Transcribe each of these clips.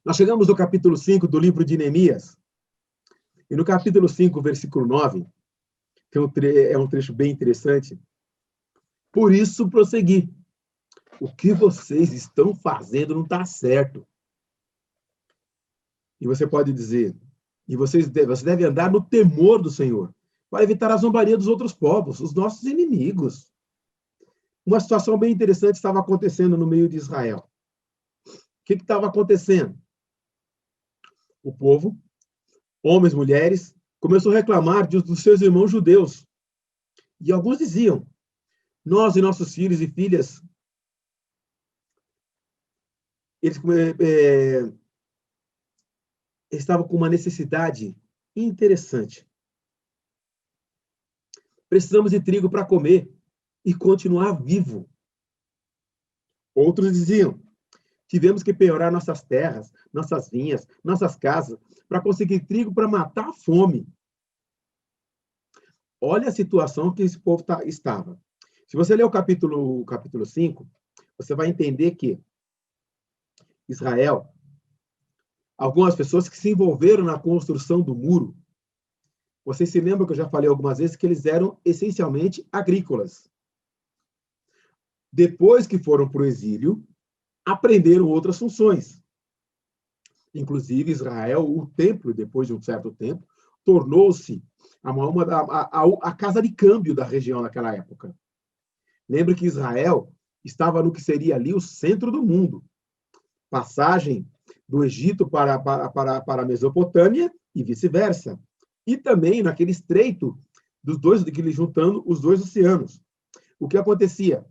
Nós chegamos no capítulo 5 do livro de Neemias. E no capítulo 5, versículo 9, que é um trecho bem interessante. Por isso, prossegui. O que vocês estão fazendo não está certo. E você pode dizer, você deve andar no temor do Senhor, para evitar a zombaria dos outros povos, os nossos inimigos. Uma situação bem interessante estava acontecendo no meio de Israel. O que estava acontecendo? O povo, homens, mulheres, começou a reclamar dos seus irmãos judeus. E alguns diziam, nós e nossos filhos e filhas, eles estavam com uma necessidade interessante. Precisamos de trigo para comer e continuar vivo. Outros diziam, tivemos que penhorar nossas terras, nossas vinhas, nossas casas, para conseguir trigo para matar a fome. Olha a situação que esse povo estava. Se você ler o capítulo 5, você vai entender que Israel, algumas pessoas que se envolveram na construção do muro, vocês se lembram que eu já falei algumas vezes que eles eram essencialmente agrícolas. Depois que foram para o exílio, aprenderam outras funções. Inclusive, Israel, o templo, depois de um certo tempo, tornou-se a casa de câmbio da região naquela época. Lembre que Israel estava no que seria ali o centro do mundo. Passagem do Egito para a Mesopotâmia e vice-versa. E também naquele estreito juntando os dois oceanos. O que acontecia?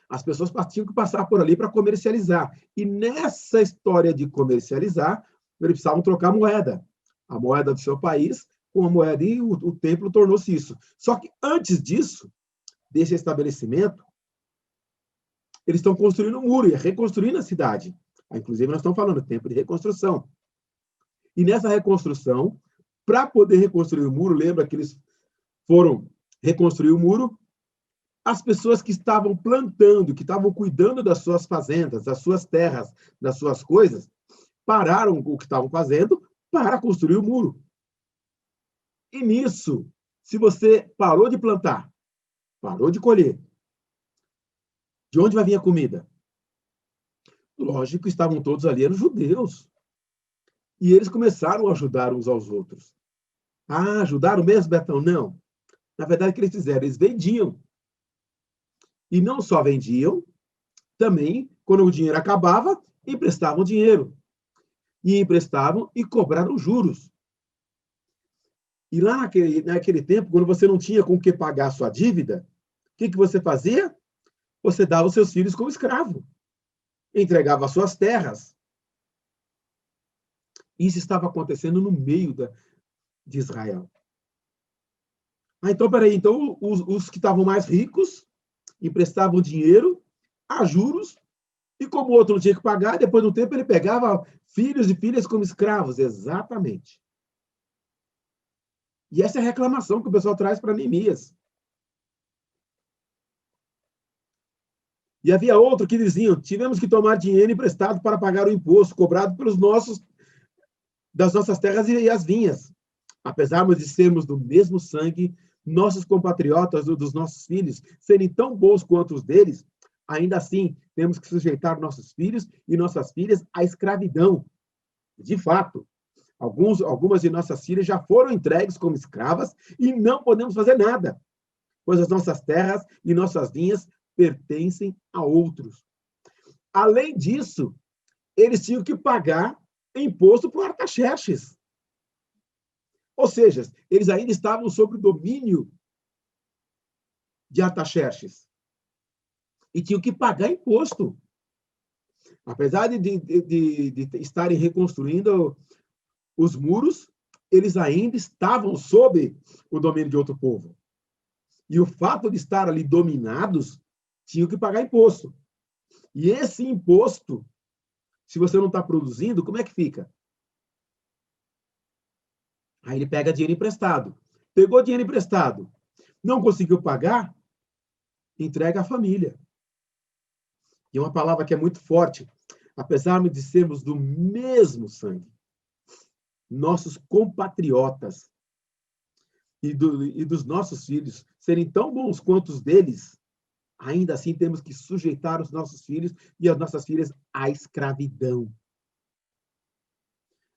As pessoas tinham que passar por ali para comercializar. E nessa história de comercializar, eles precisavam trocar moeda. A moeda do seu país com a moeda, e o templo tornou-se isso. Só que antes disso, desse estabelecimento, eles estão construindo um muro e reconstruindo a cidade. Inclusive, nós estamos falando de tempo de reconstrução. E nessa reconstrução, para poder reconstruir o muro, lembra que eles foram reconstruir o muro? As pessoas que estavam plantando, que estavam cuidando das suas fazendas, das suas terras, das suas coisas, pararam o que estavam fazendo para construir o muro. E nisso, se você parou de plantar, parou de colher, de onde vai vir a comida? Lógico, estavam todos ali, eram judeus. E eles começaram a ajudar uns aos outros. Ah, ajudaram mesmo, Betão? Não. Na verdade, o que eles fizeram? Eles vendiam. E não só vendiam, também, quando o dinheiro acabava, emprestavam dinheiro. E emprestavam e cobraram juros. E lá naquele tempo, quando você não tinha com o que pagar a sua dívida, o que você fazia? Você dava os seus filhos como escravo. Entregava as suas terras. Isso estava acontecendo no meio de Israel. Então, peraí, então os que estavam mais ricos emprestavam dinheiro a juros, e como o outro não tinha que pagar, depois de um tempo ele pegava filhos e filhas como escravos. Exatamente. E essa é a reclamação que o pessoal traz para Neemias. E havia outro que diziam, tivemos que tomar dinheiro emprestado para pagar o imposto cobrado das nossas terras e as vinhas. Apesar de sermos do mesmo sangue, nossos compatriotas, dos nossos filhos, serem tão bons quanto os deles, ainda assim, temos que sujeitar nossos filhos e nossas filhas à escravidão. De fato, algumas de nossas filhas já foram entregues como escravas e não podemos fazer nada, pois as nossas terras e nossas vinhas pertencem a outros. Além disso, eles tinham que pagar imposto para o Artaxerxes. Ou seja, eles ainda estavam sob o domínio de Artaxerxes. E tinham que pagar imposto. Apesar de estarem reconstruindo os muros, eles ainda estavam sob o domínio de outro povo. E o fato de estar ali dominados, tinham que pagar imposto. E esse imposto, se você não está produzindo, como é que fica? Aí ele pega dinheiro emprestado. Pegou dinheiro emprestado, não conseguiu pagar, entrega à família. E uma palavra que é muito forte. apesar de sermos do mesmo sangue, nossos compatriotas e dos nossos filhos serem tão bons quanto os deles, ainda assim temos que sujeitar os nossos filhos e as nossas filhas à escravidão.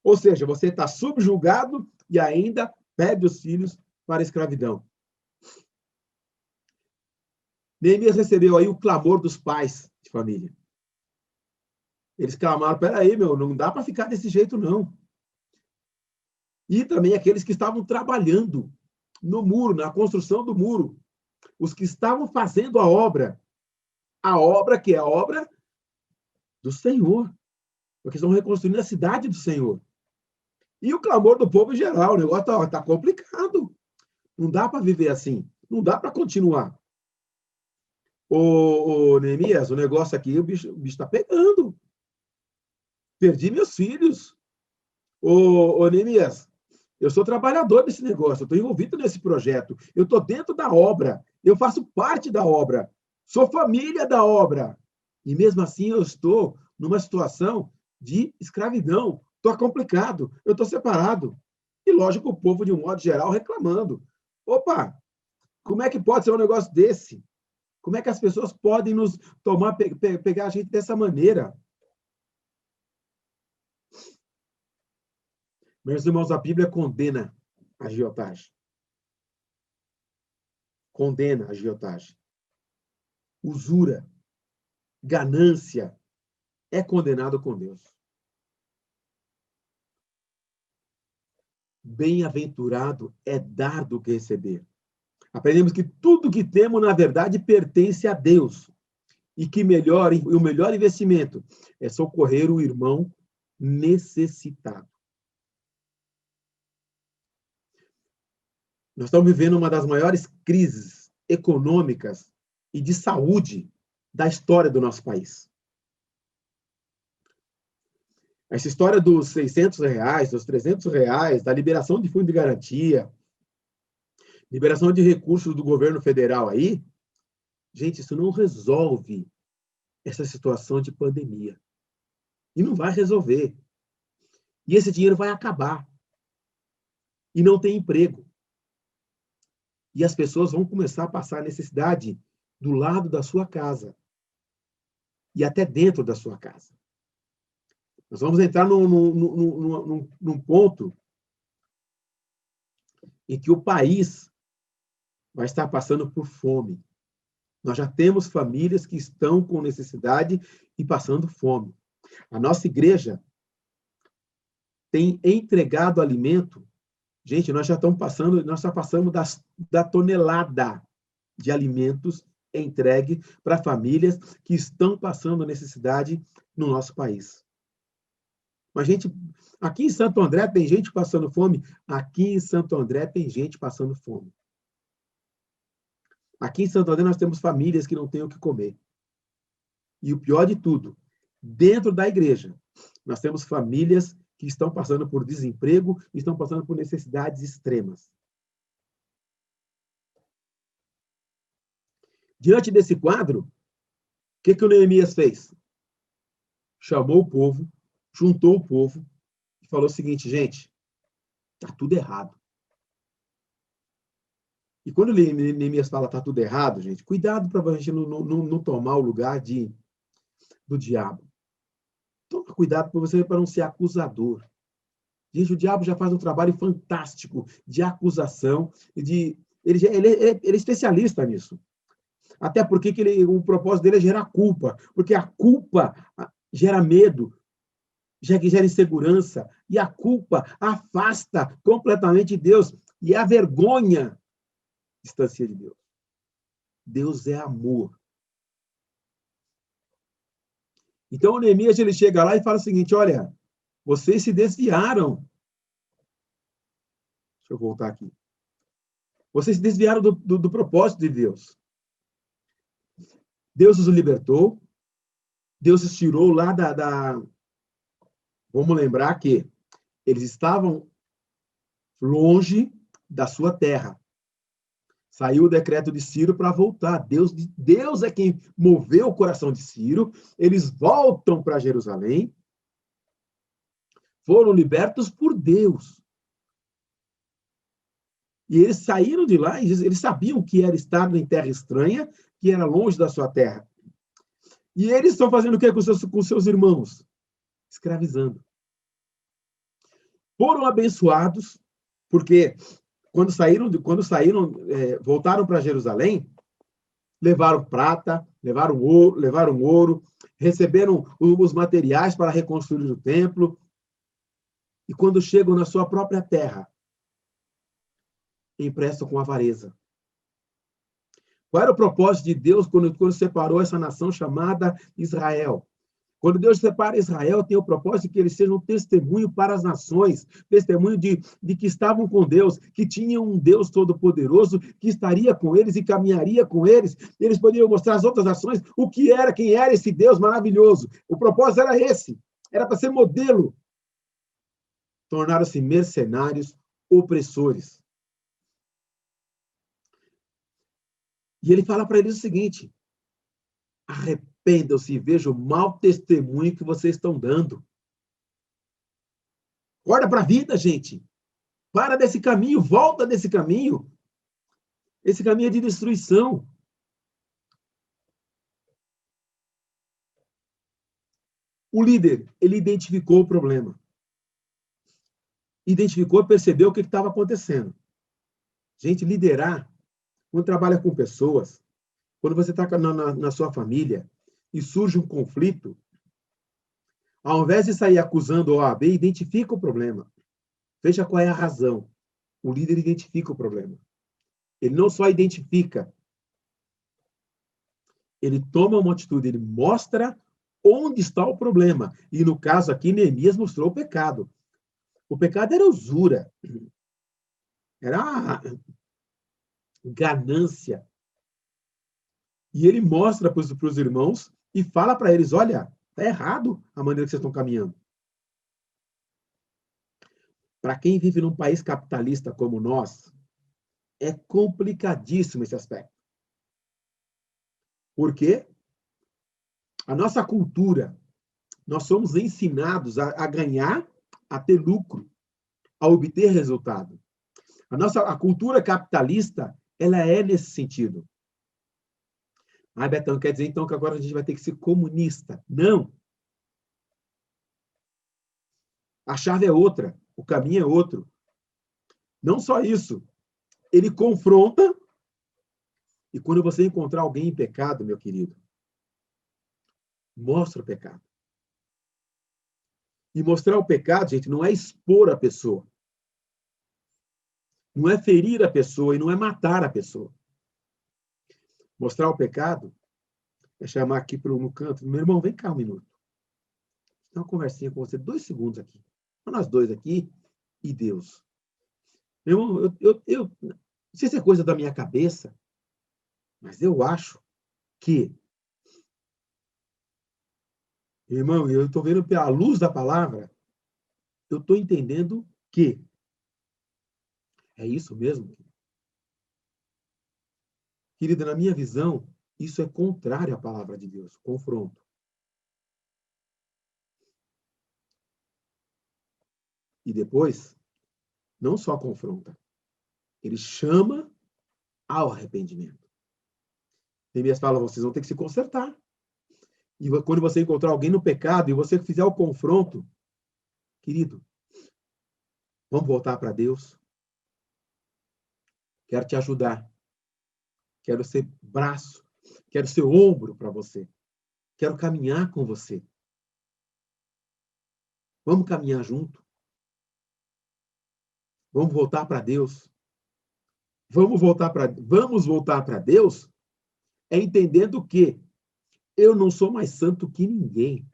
Ou seja, você está subjugado e ainda pede os filhos para a escravidão. Neemias recebeu aí o clamor dos pais de família. Eles clamaram, peraí, não dá para ficar desse jeito, não. E também aqueles que estavam trabalhando no muro, na construção do muro. Os que estavam fazendo a obra que é a obra do Senhor. Porque estão reconstruindo a cidade do Senhor. E o clamor do povo em geral, o negócio está complicado. Não dá para viver assim. Não dá para continuar. Ô, Neemias, o negócio aqui, o bicho está pegando. Perdi meus filhos. Ô, Neemias, eu sou trabalhador desse negócio, eu estou envolvido nesse projeto, eu estou dentro da obra, eu faço parte da obra, sou família da obra. E mesmo assim eu estou numa situação de escravidão. Estou complicado, eu estou separado. E, lógico, o povo, de um modo geral, reclamando. Opa, como é que pode ser um negócio desse? Como é que as pessoas podem nos pegar a gente dessa maneira? Meus irmãos, a Bíblia condena a agiotagem. Condena a agiotagem. Usura, ganância, é condenado com Deus. Bem-aventurado é dar do que receber. Aprendemos que tudo que temos, na verdade, pertence a Deus. E que o melhor investimento é socorrer o irmão necessitado. Nós estamos vivendo uma das maiores crises econômicas e de saúde da história do nosso país. Essa história dos R$600, dos R$300, da liberação de fundo de garantia, liberação de recursos do governo federal aí, gente, isso não resolve essa situação de pandemia. E não vai resolver. E esse dinheiro vai acabar. E não tem emprego. E as pessoas vão começar a passar necessidade do lado da sua casa. E até dentro da sua casa. Nós vamos entrar num ponto em que o país vai estar passando por fome. Nós já temos famílias que estão com necessidade e passando fome. A nossa igreja tem entregado alimento. Gente, nós já passamos da tonelada de alimentos entregue para famílias que estão passando necessidade no nosso país. Mas, gente, aqui em Santo André tem gente passando fome? Aqui em Santo André tem gente passando fome. Aqui em Santo André nós temos famílias que não têm o que comer. E o pior de tudo, dentro da igreja, nós temos famílias que estão passando por desemprego e estão passando por necessidades extremas. Diante desse quadro, o que o Neemias fez? Chamou o povo, juntou o povo e falou o seguinte, gente, está tudo errado. E quando Neemias fala está tudo errado, gente, cuidado para a gente não tomar o lugar do diabo. Toma cuidado para não ser acusador. Gente, o diabo já faz um trabalho fantástico de acusação. Ele é especialista nisso. Até porque o propósito dele é gerar culpa. Porque a culpa gera medo, gera insegurança. E a culpa afasta completamente Deus. E a vergonha distancia de Deus. Deus é amor. Então, o Neemias, ele chega lá e fala o seguinte, olha, vocês se desviaram. Deixa eu voltar aqui. Vocês se desviaram do propósito de Deus. Deus os libertou. Deus os tirou lá Vamos lembrar que eles estavam longe da sua terra. Saiu o decreto de Ciro para voltar. Deus é quem moveu o coração de Ciro. Eles voltam para Jerusalém. Foram libertos por Deus. E eles saíram de lá, e eles sabiam que era estar em terra estranha, que era longe da sua terra. E eles estão fazendo o quê com seus irmãos? Escravizando. Foram abençoados, porque quando voltaram para Jerusalém, levaram prata, levaram ouro, receberam os materiais para reconstruir o templo. E quando chegam na sua própria terra, emprestam com avareza. Qual era o propósito de Deus quando separou essa nação chamada Israel? Quando Deus separa Israel, tem o propósito de que eles sejam um testemunho para as nações, testemunho de que estavam com Deus, que tinham um Deus todo-poderoso, que estaria com eles e caminharia com eles. Eles poderiam mostrar às outras nações quem era esse Deus maravilhoso. O propósito era esse, era para ser modelo. Tornaram-se mercenários, opressores. E ele fala para eles o seguinte: arrependam-se e vejam o mau testemunho que vocês estão dando. Acorda para a vida, gente. Para desse caminho, volta desse caminho. Esse caminho é de destruição. O líder, ele identificou o problema. Identificou e percebeu o que estava acontecendo. Gente, liderar, quando trabalha com pessoas, quando você está na sua família e surge um conflito, ao invés de sair acusando o A, B, identifica o problema. Veja qual é a razão. O líder identifica o problema. Ele não só identifica, ele toma uma atitude, ele mostra onde está o problema. E no caso aqui, Neemias mostrou o pecado. O pecado era usura. Era ganância. E ele mostra para os irmãos e fala para eles: olha, está errado a maneira que vocês estão caminhando. Para quem vive num país capitalista como nós, é complicadíssimo esse aspecto. Por quê? A nossa cultura, nós somos ensinados a ganhar, a ter lucro, a obter resultado. A cultura capitalista, ela é nesse sentido. Ah, Betão, quer dizer então que agora a gente vai ter que ser comunista? Não. A chave é outra, o caminho é outro. Não só isso, ele confronta, e quando você encontrar alguém em pecado, meu querido, mostra o pecado. E mostrar o pecado, gente, não é expor a pessoa. Não é ferir a pessoa e não é matar a pessoa. Mostrar o pecado é chamar aqui no canto: meu irmão, vem cá um minuto. Dá uma conversinha com você, 2 segundos aqui. Nós dois aqui e Deus. Meu irmão, eu não sei se é coisa da minha cabeça, mas eu acho que, irmão, eu estou vendo pela luz da palavra, eu estou entendendo que é isso mesmo. Querida, na minha visão, isso é contrário à palavra de Deus, confronto. E depois, não só confronta, ele chama ao arrependimento. Neemias fala: vocês vão ter que se consertar. E quando você encontrar alguém no pecado e você fizer o confronto, querido, vamos voltar para Deus. Quero te ajudar. Quero ser braço. Quero ser ombro para você. Quero caminhar com você. Vamos caminhar junto. Vamos voltar para Deus. Vamos voltar para Deus entendendo que eu não sou mais santo que ninguém.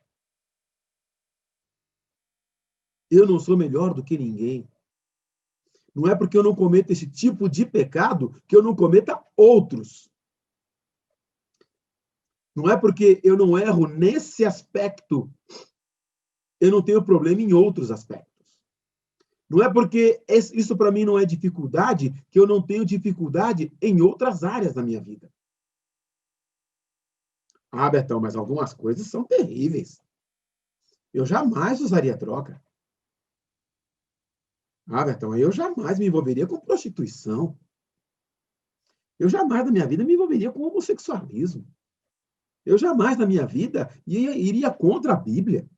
Eu não sou melhor do que ninguém. Não é porque eu não cometo esse tipo de pecado que eu não cometa outros. Não é porque eu não erro nesse aspecto, eu não tenho problema em outros aspectos. Não é porque isso para mim não é dificuldade que eu não tenho dificuldade em outras áreas da minha vida. Ah, Betão, mas algumas coisas são terríveis. Eu jamais usaria droga. Ah, Betão, eu jamais me envolveria com prostituição. Eu jamais na minha vida me envolveria com homossexualismo. Eu jamais na minha vida iria contra a Bíblia.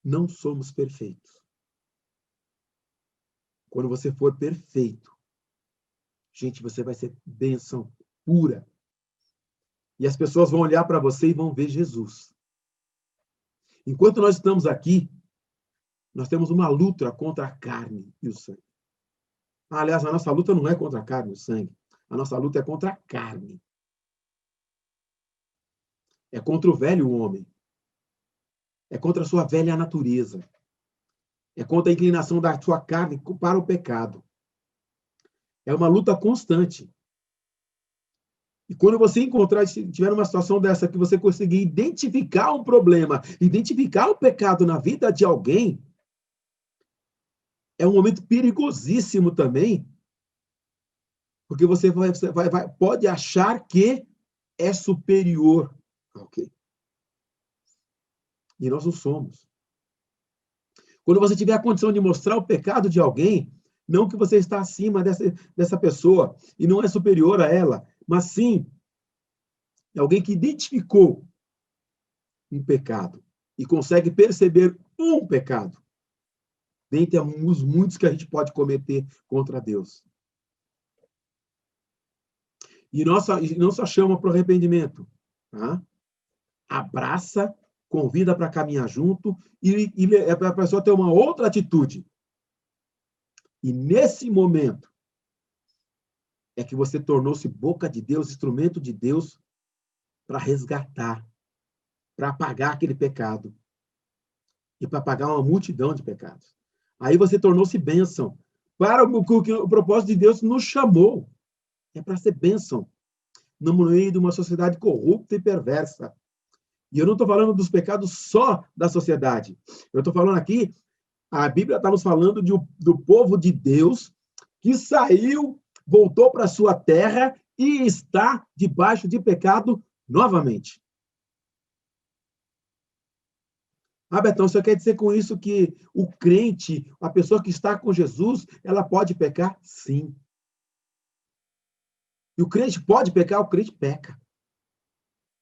Não somos perfeitos. Quando você for perfeito, gente, você vai ser bênção pura. E as pessoas vão olhar para você e vão ver Jesus. Enquanto nós estamos aqui, nós temos uma luta contra a carne e o sangue. Aliás, a nossa luta não é contra a carne e o sangue. A nossa luta é contra a carne. É contra o velho homem. É contra a sua velha natureza. É contra a inclinação da sua carne para o pecado. É uma luta constante. E quando você tiver uma situação dessa, que você conseguir identificar um problema, identificar o pecado na vida de alguém, é um momento perigosíssimo também, porque você pode achar que é superior. Ok? E nós não somos. Quando você tiver a condição de mostrar o pecado de alguém, não que você está acima dessa pessoa e não é superior a ela, mas sim é alguém que identificou um pecado e consegue perceber um pecado dentre os muitos que a gente pode cometer contra Deus. E não só chama para o arrependimento, tá? Abraça, convida para caminhar junto e a pessoa ter uma outra atitude. E nesse momento é que você tornou-se boca de Deus, instrumento de Deus para resgatar, para apagar aquele pecado e para apagar uma multidão de pecados. Aí você tornou-se bênção para o propósito de Deus nos chamou. É para ser bênção no meio de uma sociedade corrupta e perversa. E eu não estou falando dos pecados só da sociedade. Eu estou falando aqui, a Bíblia está nos falando do povo de Deus que saiu, voltou para a sua terra e está debaixo de pecado novamente. Ah, Betão, você quer dizer com isso que o crente, a pessoa que está com Jesus, ela pode pecar? Sim. E o crente pode pecar? O crente peca.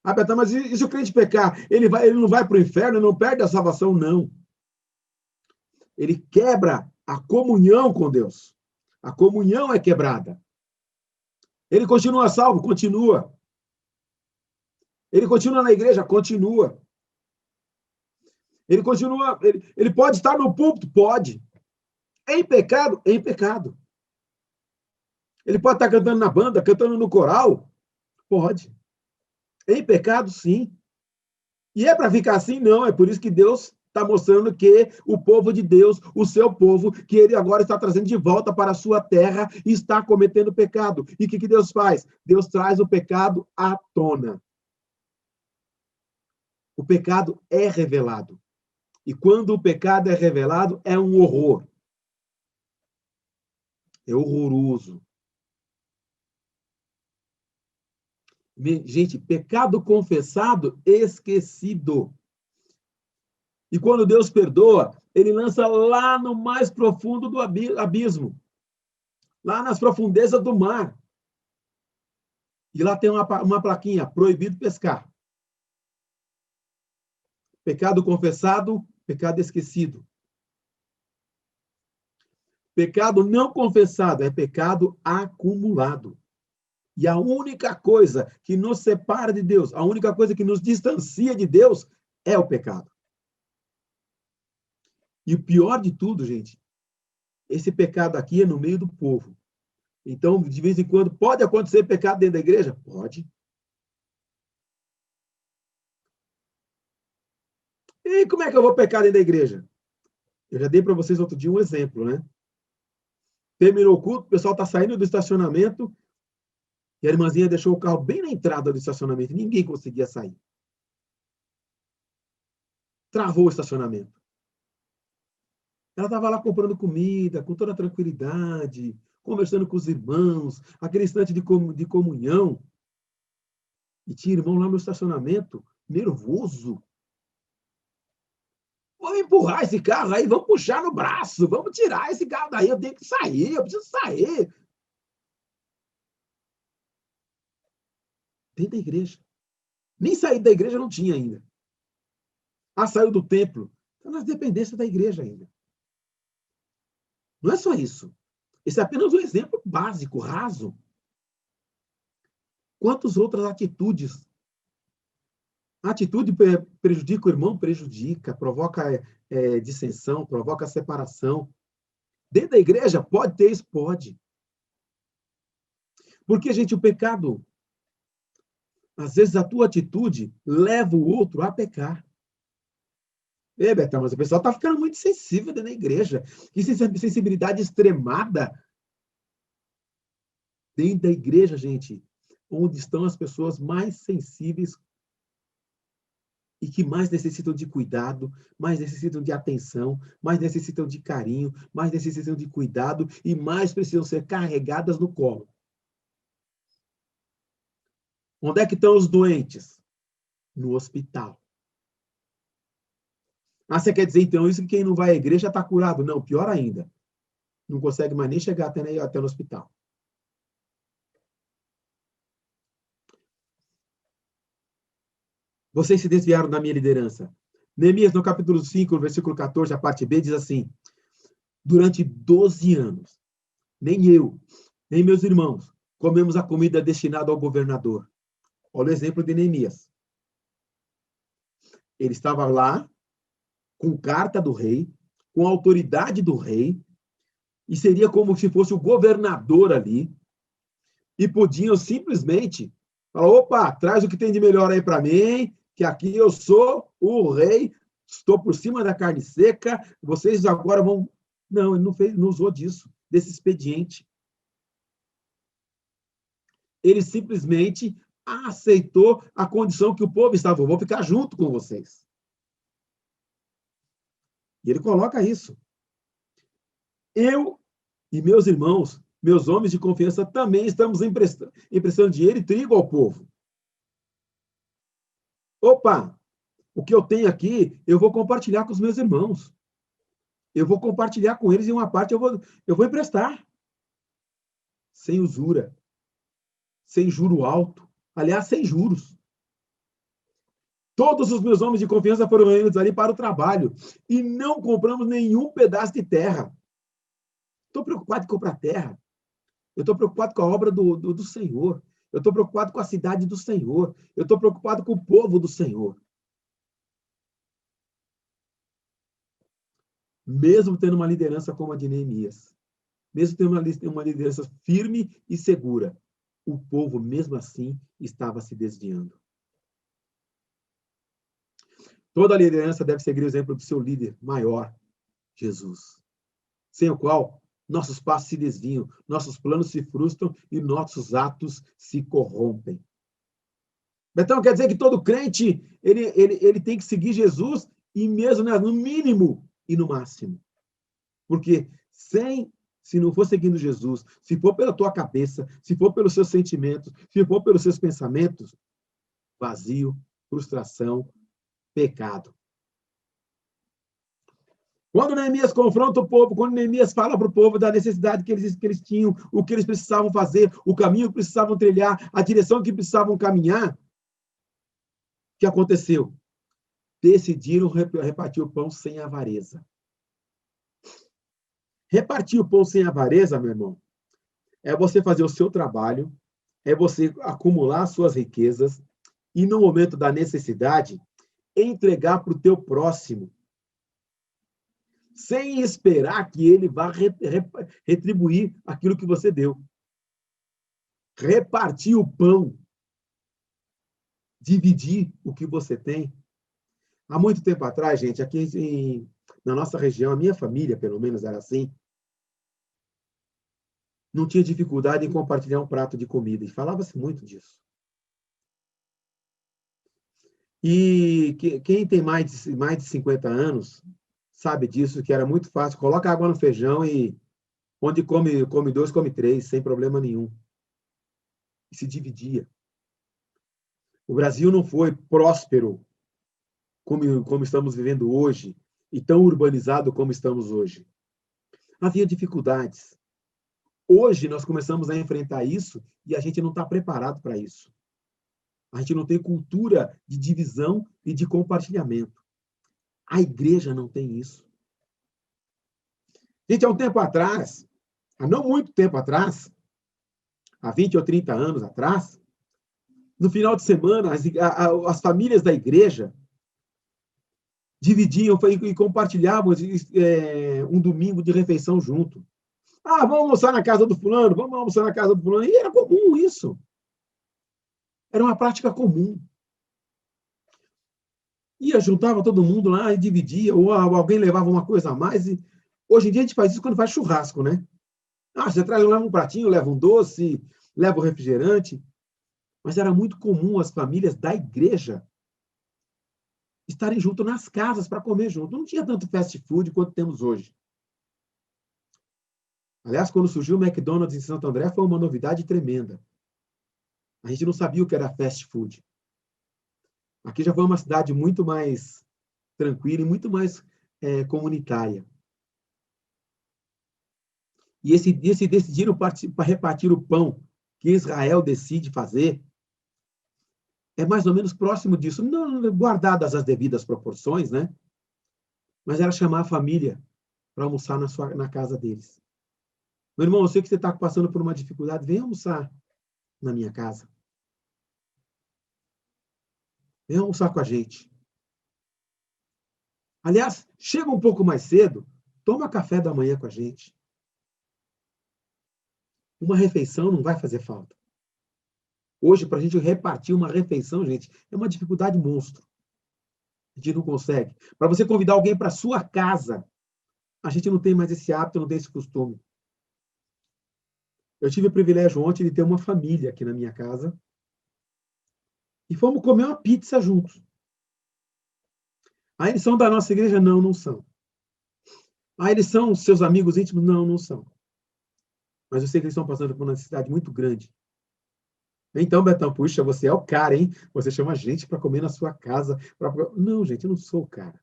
Ah, Betão, mas e se o crente pecar? Ele não vai para o inferno, não perde a salvação? Não. Ele quebra a comunhão com Deus. A comunhão é quebrada. Ele continua salvo? Continua. Ele continua na igreja? Continua. Ele continua, ele pode estar no púlpito? Pode. Em pecado? Em pecado. Ele pode estar cantando na banda, cantando no coral? Pode. Em pecado, sim. E é para ficar assim? Não. É por isso que Deus está mostrando que o povo de Deus, o seu povo, que ele agora está trazendo de volta para a sua terra e está cometendo pecado. E o que Deus faz? Deus traz o pecado à tona. O pecado é revelado. E quando o pecado é revelado, é um horror. É horroroso. Gente, pecado confessado, esquecido. E quando Deus perdoa, ele lança lá no mais profundo do abismo. Lá nas profundezas do mar. E lá tem uma plaquinha, proibido pescar. Pecado confessado, pecado esquecido. Pecado não confessado é pecado acumulado. E a única coisa que nos separa de Deus, a única coisa que nos distancia de Deus é o pecado. E o pior de tudo, gente, esse pecado aqui é no meio do povo. Então, de vez em quando, pode acontecer pecado dentro da igreja? Pode. E como é que eu vou pecar dentro da igreja? Eu já dei para vocês outro dia um exemplo, né? Terminou o culto, o pessoal está saindo do estacionamento e a irmãzinha deixou o carro bem na entrada do estacionamento. Ninguém conseguia sair. Travou o estacionamento. Ela estava lá comprando comida, com toda tranquilidade, conversando com os irmãos, aquele instante de comunhão. E tinha irmão lá no estacionamento, nervoso. Vamos empurrar esse carro aí, vamos puxar no braço, vamos tirar esse carro daí, eu tenho que sair, eu preciso sair. Dentro da igreja. Nem sair da igreja não tinha ainda. Ah, saiu do templo. Está nas dependências da igreja ainda. Não é só isso. Esse é apenas um exemplo básico, raso. Quantas outras atitudes? A atitude prejudica o irmão? Prejudica, provoca dissensão, provoca separação. Dentro da igreja, pode ter isso? Pode. Porque, gente, o pecado, às vezes a tua atitude leva o outro a pecar. Betão, mas o pessoal está ficando muito sensível dentro da igreja. Que sensibilidade extremada. Dentro da igreja, gente, onde estão as pessoas mais sensíveis e que mais necessitam de cuidado, mais necessitam de atenção, mais necessitam de carinho, mais necessitam de cuidado e mais precisam ser carregadas no colo. Onde é que estão os doentes? No hospital. Ah, você quer dizer, então, isso que quem não vai à igreja está curado? Não, pior ainda. Não consegue mais nem chegar até no hospital. Vocês se desviaram da minha liderança. Neemias, no capítulo 5, no versículo 14, a parte B, diz assim: durante 12 anos, nem eu, nem meus irmãos, comemos a comida destinada ao governador. Olha o exemplo de Neemias. Ele estava lá, com carta do rei, com autoridade do rei, e seria como se fosse o governador ali, e podiam simplesmente falar: opa, traz o que tem de melhor aí para mim, que aqui eu sou o rei, estou por cima da carne seca, vocês agora vão... Não, ele não usou disso, desse expediente. Ele simplesmente aceitou a condição que o povo estava: eu vou ficar junto com vocês. E ele coloca isso. Eu e meus irmãos, meus homens de confiança, também estamos emprestando dinheiro e trigo ao povo. Opa, o que eu tenho aqui, eu vou compartilhar com os meus irmãos. Eu vou compartilhar com eles e uma parte eu vou emprestar. Sem usura. Sem juro alto. Aliás, sem juros. Todos os meus homens de confiança foram reunidos ali para o trabalho. E não compramos nenhum pedaço de terra. Estou preocupado em comprar terra. Eu estou preocupado com a obra do Senhor. Eu estou preocupado com a cidade do Senhor. Eu estou preocupado com o povo do Senhor. Mesmo tendo uma liderança como a de Neemias, mesmo tendo uma liderança firme e segura, o povo, mesmo assim, estava se desviando. Toda liderança deve seguir o exemplo do seu líder maior, Jesus, sem o qual nossos passos se desviam, nossos planos se frustram e nossos atos se corrompem. Então, quer dizer que todo crente ele tem que seguir Jesus, e mesmo, né, no mínimo e no máximo. Porque se não for seguindo Jesus, se for pela tua cabeça, se for pelos seus sentimentos, se for pelos seus pensamentos, vazio, frustração, pecado. Quando Neemias confronta o povo, quando Neemias fala para o povo da necessidade que eles tinham, o que eles precisavam fazer, o caminho que precisavam trilhar, a direção que precisavam caminhar, o que aconteceu? Decidiram repartir o pão sem avareza. Repartir o pão sem avareza, meu irmão, é você fazer o seu trabalho, é você acumular suas riquezas e, no momento da necessidade, entregar para o teu próximo, sem esperar que ele vá retribuir aquilo que você deu. Repartir o pão, dividir o que você tem. Há muito tempo atrás, gente, aqui na nossa região, a minha família, pelo menos, era assim, não tinha dificuldade em compartilhar um prato de comida, e falava-se muito disso. E quem tem mais de 50 anos sabe disso, que era muito fácil. Coloca água no feijão e onde come dois, come três, sem problema nenhum. E se dividia. O Brasil não foi próspero como estamos vivendo hoje e tão urbanizado como estamos hoje. Havia dificuldades. Hoje nós começamos a enfrentar isso e a gente não está preparado para isso. A gente não tem cultura de divisão e de compartilhamento. A igreja não tem isso. Gente, há um tempo atrás, há não muito tempo atrás, há 20 ou 30 anos atrás, no final de semana, as famílias da igreja dividiam e compartilhavam um domingo de refeição junto. Ah, vamos almoçar na casa do fulano, vamos almoçar na casa do fulano. E era comum isso. Era uma prática comum. Ia, juntava todo mundo lá e dividia, ou alguém levava uma coisa a mais. E hoje em dia a gente faz isso quando faz churrasco, né? Ah, você leva um pratinho, leva um doce, leva um refrigerante. Mas era muito comum as famílias da igreja estarem junto nas casas para comer junto. Não tinha tanto fast food quanto temos hoje. Aliás, quando surgiu o McDonald's em Santo André, foi uma novidade tremenda. A gente não sabia o que era fast food. Aqui já foi uma cidade muito mais tranquila e muito mais comunitária. E esse decidiram para repartir o pão que Israel decide fazer é mais ou menos próximo disso, não guardadas as devidas proporções, né? Mas era chamar a família para almoçar na casa deles. Meu irmão, eu sei que você está passando por uma dificuldade, vem almoçar na minha casa. Vem almoçar com a gente. Aliás, chega um pouco mais cedo, toma café da manhã com a gente. Uma refeição não vai fazer falta. Hoje, para a gente repartir uma refeição, gente, é uma dificuldade monstro. A gente não consegue. Para você convidar alguém para a sua casa, a gente não tem mais esse hábito, não tem esse costume. Eu tive o privilégio ontem de ter uma família aqui na minha casa e fomos comer uma pizza juntos. Ah, eles são da nossa igreja? Não, não são. Ah, eles são seus amigos íntimos? Não, não são. Mas eu sei que eles estão passando por uma necessidade muito grande. Então, Betão, puxa, você é o cara, hein? Você chama a gente para comer na sua casa. Não, gente, eu não sou o cara.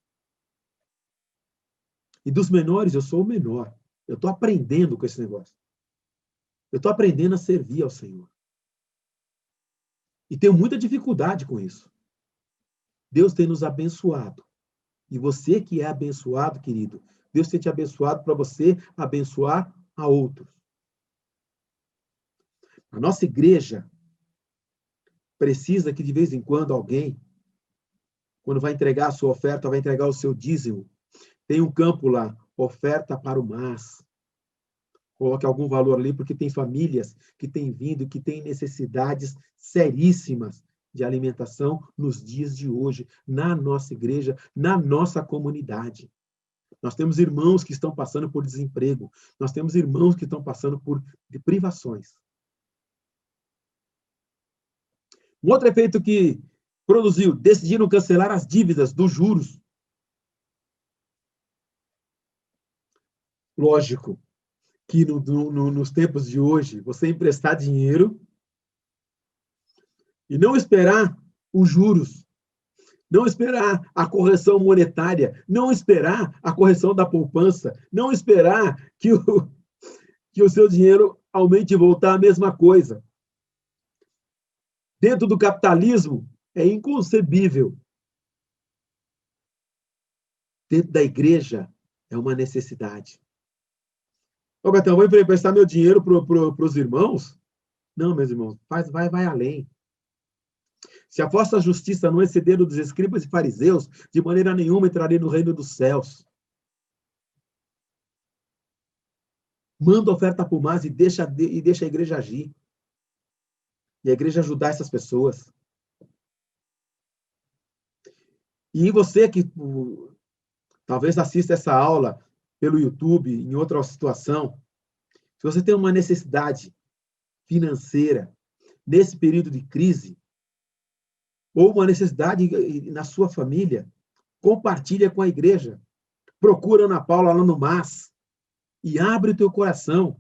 E dos menores, eu sou o menor. Eu estou aprendendo com esse negócio. Eu estou aprendendo a servir ao Senhor. E tenho muita dificuldade com isso. Deus tem nos abençoado. E você que é abençoado, querido, Deus tem te abençoado para você abençoar a outros. A nossa igreja precisa que, de vez em quando, alguém, quando vai entregar a sua oferta, vai entregar o seu dízimo, tem um campo lá, oferta para o MAS. Coloque algum valor ali, porque tem famílias que têm vindo, que têm necessidades seríssimas de alimentação nos dias de hoje, na nossa igreja, na nossa comunidade. Nós temos irmãos que estão passando por desemprego, nós temos irmãos que estão passando por privações. Um outro efeito que produziu, decidiram cancelar as dívidas dos juros. Lógico que nos tempos de hoje, você emprestar dinheiro e não esperar os juros, não esperar a correção monetária, não esperar a correção da poupança, não esperar que o seu dinheiro aumente e voltar a mesma coisa. Dentro do capitalismo, é inconcebível. Dentro da igreja, é uma necessidade. Ô, Betão, vou emprestar meu dinheiro para os irmãos? Não, meus irmãos, vai além. Se a vossa justiça não exceder o dos escribas e fariseus, de maneira nenhuma entrarei no reino dos céus. Manda oferta para o MAS e deixa a igreja agir. E a igreja ajudar essas pessoas. E você que talvez assista essa aula pelo YouTube, em outra situação, se você tem uma necessidade financeira nesse período de crise, ou uma necessidade na sua família, compartilha com a igreja. Procura Ana Paula lá no MAS e abre o teu coração.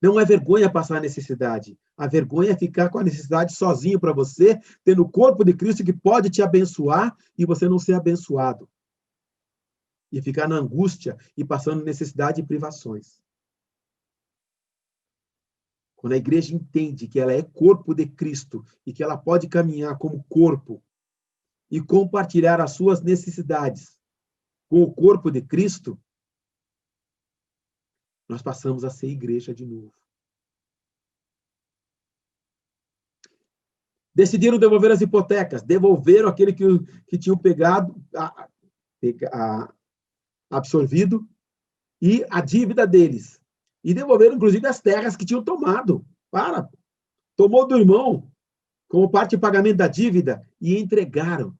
Não é vergonha passar necessidade. A vergonha é ficar com a necessidade sozinho para você, tendo o corpo de Cristo que pode te abençoar e você não ser abençoado. E ficar na angústia e passando necessidade e privações. Quando a igreja entende que ela é corpo de Cristo e que ela pode caminhar como corpo e compartilhar as suas necessidades com o corpo de Cristo, nós passamos a ser igreja de novo. Decidiram devolver as hipotecas, devolveram aquele que tinham pegado, absorvido, e a dívida deles. E devolveram, inclusive, as terras que tinham tomado. Tomou do irmão, como parte de pagamento da dívida, e entregaram.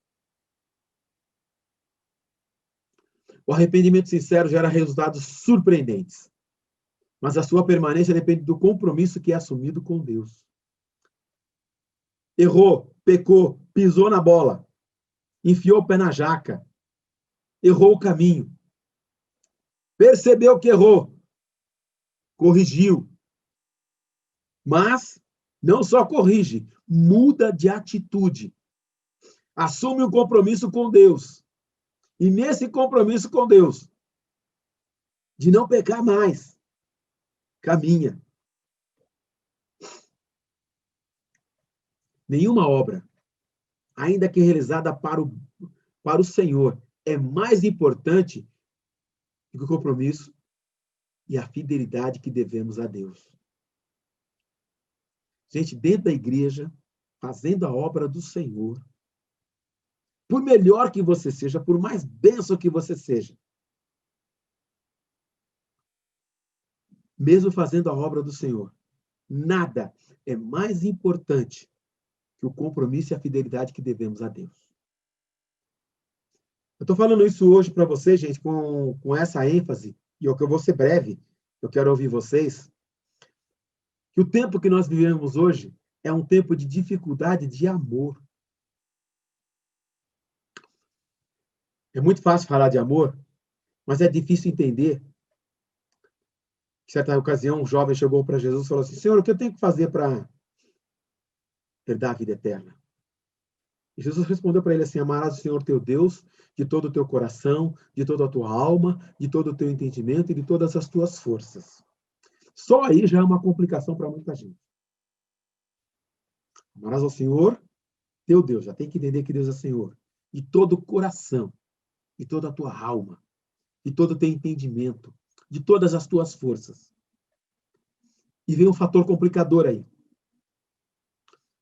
O arrependimento sincero gera resultados surpreendentes. Mas a sua permanência depende do compromisso que é assumido com Deus. Errou, pecou, pisou na bola, enfiou o pé na jaca, errou o caminho, percebeu que errou, corrigiu, mas não só corrige, muda de atitude, assume um compromisso com Deus, e nesse compromisso com Deus, de não pecar mais, caminha. Nenhuma obra, ainda que realizada para o Senhor, é mais importante do que o compromisso e a fidelidade que devemos a Deus. Gente, dentro da igreja, fazendo a obra do Senhor, por melhor que você seja, por mais bênção que você seja, mesmo fazendo a obra do Senhor, nada é mais importante que o compromisso e a fidelidade que devemos a Deus. Eu estou falando isso hoje para vocês, gente, com essa ênfase, e eu vou ser breve, eu quero ouvir vocês, que o tempo que nós vivemos hoje é um tempo de dificuldade de amor. É muito fácil falar de amor, mas é difícil entender. Em certa ocasião, um jovem chegou para Jesus e falou assim: Senhor, o que eu tenho que fazer para herdar a vida eterna? E Jesus respondeu para ele assim: amarás o Senhor teu Deus de todo o teu coração, de toda a tua alma, de todo o teu entendimento e de todas as tuas forças. Só aí já é uma complicação para muita gente. Amarás ao Senhor teu Deus, já tem que entender que Deus é Senhor, de todo o coração, de toda a tua alma, de todo o teu entendimento, de todas as tuas forças. E vem um fator complicador aí.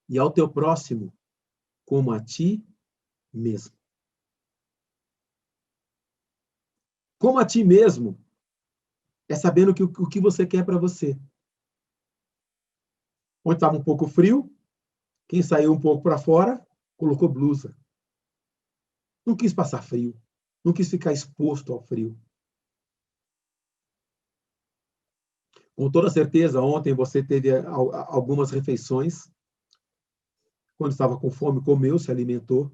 E ao teu próximo, como a ti mesmo. Como a ti mesmo é sabendo o que você quer para você. Onde estava um pouco frio, quem saiu um pouco para fora, colocou blusa. Não quis passar frio, não quis ficar exposto ao frio. Com toda certeza, ontem você teve algumas refeições. Quando estava com fome, comeu, se alimentou.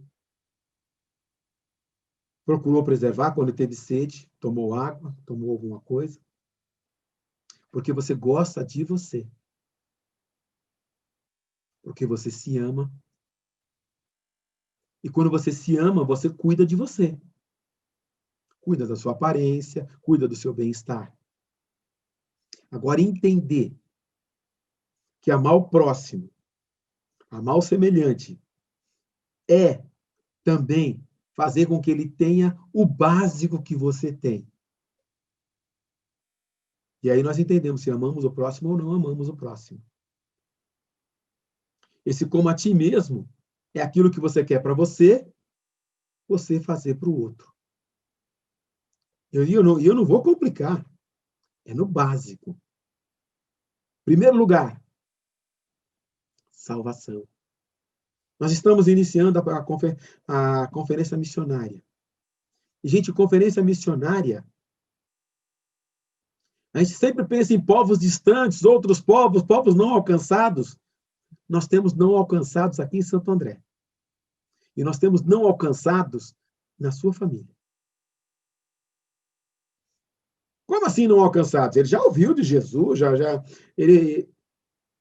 Procurou preservar quando teve sede, tomou água, tomou alguma coisa. Porque você gosta de você. Porque você se ama. E quando você se ama, você cuida de você. Cuida da sua aparência, cuida do seu bem-estar. Agora, entender que amar o próximo, amar o semelhante, é também fazer com que ele tenha o básico que você tem. E aí nós entendemos se amamos o próximo ou não amamos o próximo. Esse como a ti mesmo é aquilo que você quer para você, você fazer para o outro. Eu não vou complicar. É no básico. Primeiro lugar, salvação. Nós estamos iniciando a conferência missionária. E, gente, conferência missionária, a gente sempre pensa em povos distantes, outros povos não alcançados. Nós temos não alcançados aqui em Santo André. E nós temos não alcançados na sua família. Como assim não alcançados? Ele já ouviu de Jesus, ele,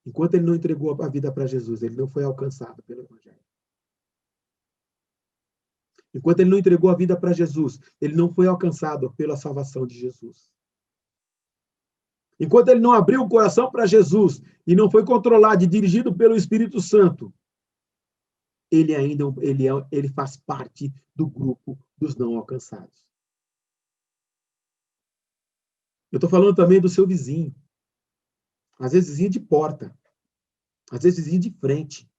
enquanto ele não entregou a vida para Jesus, ele não foi alcançado pelo Evangelho. Enquanto ele não entregou a vida para Jesus, ele não foi alcançado pela salvação de Jesus. Enquanto ele não abriu o coração para Jesus e não foi controlado e dirigido pelo Espírito Santo, ele faz parte do grupo dos não alcançados. Eu estou falando também do seu vizinho. Às vezes vizinho de porta. Às vezes vizinho de frente.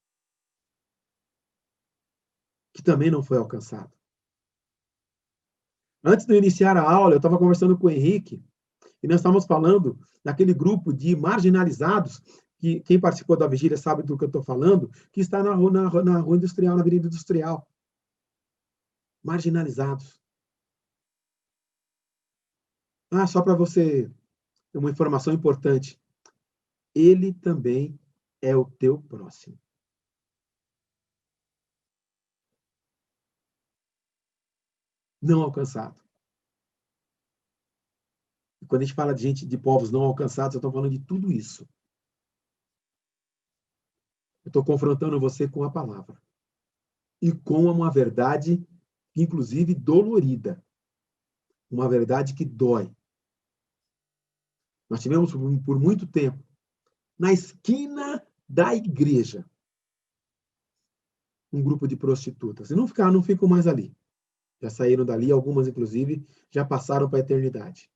Que também não foi alcançado. Antes de eu iniciar a aula, eu estava conversando com o Henrique e nós estávamos falando daquele grupo de marginalizados, que quem participou da vigília sabe do que eu estou falando, que está na rua industrial, na avenida industrial. Marginalizados. Só para você ter uma informação importante. Ele também é o teu próximo. Não alcançado. E quando a gente fala de gente de povos não alcançados, eu estou falando de tudo isso. Eu estou confrontando você com a palavra. E com uma verdade, inclusive, dolorida. Uma verdade que dói. Nós tivemos, por muito tempo, na esquina da igreja, um grupo de prostitutas. E não ficam mais ali. Já saíram dali, algumas, inclusive, já passaram para a eternidade.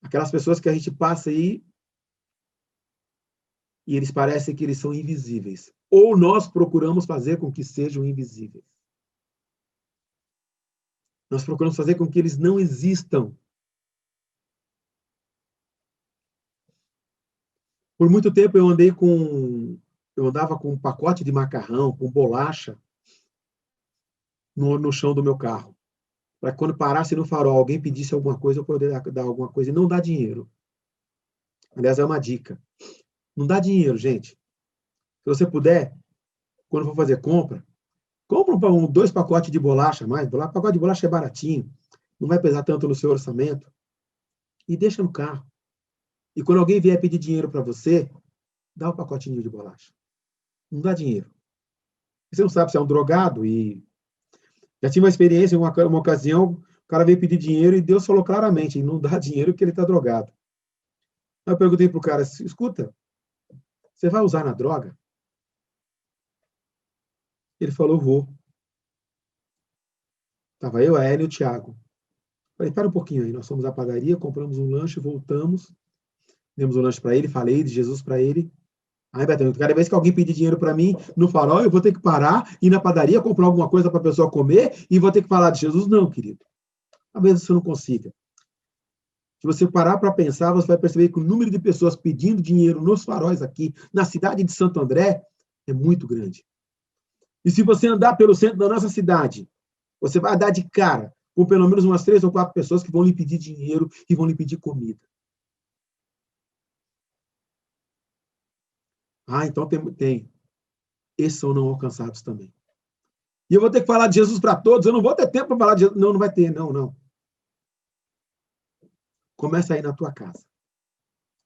Aquelas pessoas que a gente passa aí e eles parecem que eles são invisíveis. Ou nós procuramos fazer com que sejam invisíveis. Nós procuramos fazer com que eles não existam. Por muito tempo eu andava com um pacote de macarrão, com bolacha, no chão do meu carro. Para quando parasse no farol, alguém pedisse alguma coisa, eu poder dar alguma coisa e não dar dinheiro. Aliás, é uma dica. Não dá dinheiro, gente. Se você puder, quando for fazer compra 2 pacotes de bolacha, pacote de bolacha é baratinho, não vai pesar tanto no seu orçamento, e deixa no carro. E quando alguém vier pedir dinheiro para você, dá um pacotinho de bolacha. Não dá dinheiro. Você não sabe se é um drogado e... Já tive uma experiência, uma ocasião, o cara veio pedir dinheiro e Deus falou claramente, não dá dinheiro porque ele está drogado. Aí eu perguntei para o cara, escuta, você vai usar na droga? Ele falou, vou. Estava eu, a Hélia e o Thiago. Falei, para um pouquinho aí, nós fomos à padaria, compramos um lanche, voltamos, demos um lanche para ele, falei de Jesus para ele. Aí, Betão, cada vez que alguém pedir dinheiro para mim no farol, eu vou ter que parar, ir na padaria, comprar alguma coisa para a pessoa comer e vou ter que falar de Jesus? Não, querido. Talvez você não consiga. Se você parar para pensar, você vai perceber que o número de pessoas pedindo dinheiro nos faróis aqui, na cidade de Santo André, é muito grande. E se você andar pelo centro da nossa cidade, você vai dar de cara com pelo menos umas 3 ou 4 pessoas que vão lhe pedir dinheiro e vão lhe pedir comida. Então tem. Esses são não alcançados também. E eu vou ter que falar de Jesus para todos, eu não vou ter tempo para falar de Jesus. Não vai ter, não. Começa aí na tua casa.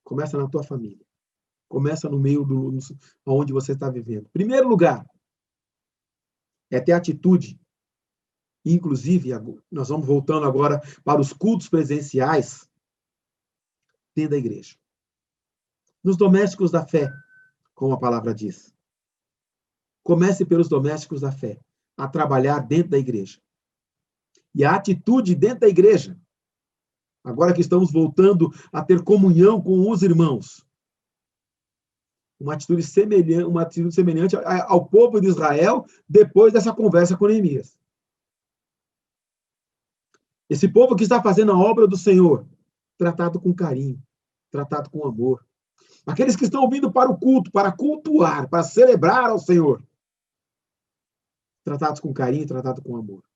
Começa na tua família. Começa no meio onde você está vivendo. Primeiro lugar, é ter atitude. Inclusive, nós vamos voltando agora para os cultos presenciais dentro da igreja. Nos domésticos da fé, como a palavra diz. Comece pelos domésticos da fé, a trabalhar dentro da igreja. E a atitude dentro da igreja, agora que estamos voltando a ter comunhão com os irmãos, uma atitude semelhante ao povo de Israel depois dessa conversa com Neemias. Esse povo que está fazendo a obra do Senhor, tratado com carinho, tratado com amor. Aqueles que estão vindo para o culto, para cultuar, para celebrar ao Senhor, tratados com carinho, tratados com amor.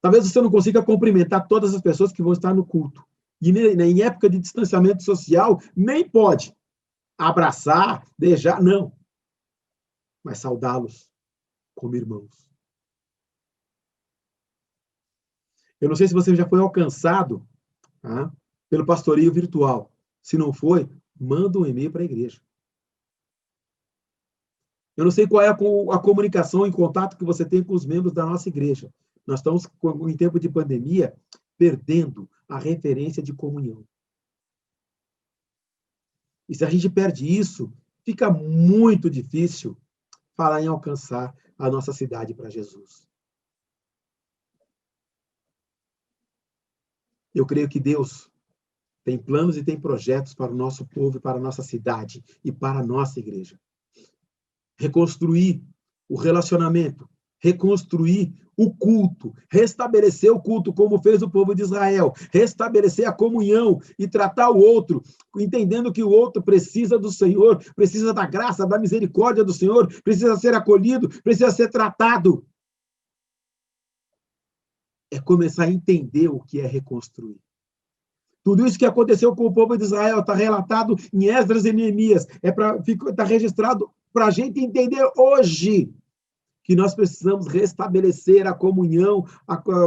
Talvez você não consiga cumprimentar todas as pessoas que vão estar no culto. E em época de distanciamento social, nem pode abraçar, beijar, não. Mas saudá-los como irmãos. Eu não sei se você já foi alcançado, tá, pelo pastoreio virtual. Se não foi, manda um e-mail para a igreja. Eu não sei qual é a comunicação e contato que você tem com os membros da nossa igreja. Nós estamos, em tempo de pandemia, perdendo a referência de comunhão. E se a gente perde isso, fica muito difícil falar em alcançar a nossa cidade para Jesus. Eu creio que Deus tem planos e tem projetos para o nosso povo, para a nossa cidade e para a nossa igreja. Reconstruir o relacionamento, reconstruir o culto, restabelecer o culto como fez o povo de Israel, restabelecer a comunhão e tratar o outro, entendendo que o outro precisa do Senhor, precisa da graça, da misericórdia do Senhor, precisa ser acolhido, precisa ser tratado. É começar a entender o que é reconstruir. Tudo isso que aconteceu com o povo de Israel está relatado em Esdras e Neemias. Está registrado para a gente entender hoje que nós precisamos restabelecer a comunhão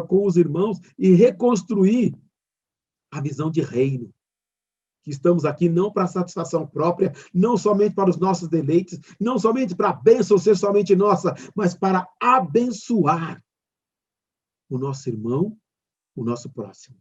com os irmãos e reconstruir a visão de reino. Que estamos aqui não para satisfação própria, não somente para os nossos deleites, não somente para a bênção ser somente nossa, mas para abençoar o nosso irmão, o nosso próximo.